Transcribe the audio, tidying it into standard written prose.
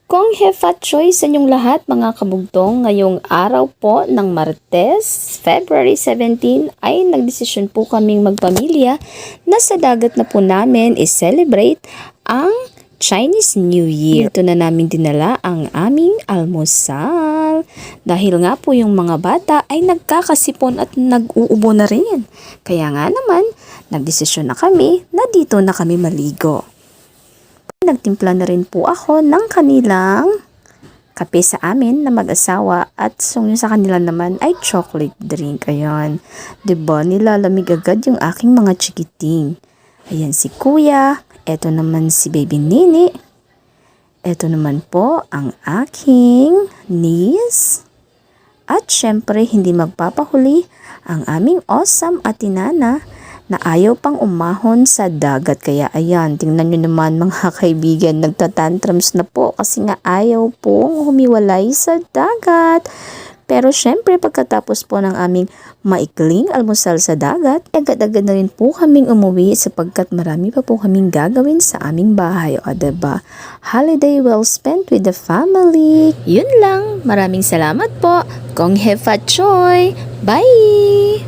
Kong Hefa Choy sa inyong lahat mga kabugtong, ngayong araw po ng Martes, February 17 ay nagdesisyon po kaming magpamilya na sa dagat na po namin i-celebrate ang Chinese New Year. Dito na namin dinala ang aming almusal. Dahil nga po yung mga bata ay nagkakasipon at nag-uubo na rin. Kaya nga naman, nagdesisyon na kami na dito na kami maligo. Nagtimpla na rin po ako ng kanilang kape sa amin na mag-asawa at yung sa kanila naman ay chocolate drink. Ayan. Diba? Nilalamig agad yung aking mga chikiting. Ayan si Kuya. Eto naman si Baby Nini. Eto naman po ang aking niece. At syempre hindi magpapahuli ang aming awesome atinana na ayaw pang umahon sa dagat. Kaya ayan, tingnan nyo naman mga kaibigan, nagtatantrums na po kasi nga ayaw pong humiwalay sa dagat. Pero syempre pagkatapos po ng aming maikling almusal sa dagat, agad-agad na rin po kaming umuwi sapagkat marami pa po kaming gagawin sa aming bahay. O diba? Holiday well spent with the family. Yun lang. Maraming salamat po. Kong Hefa Choy. Bye!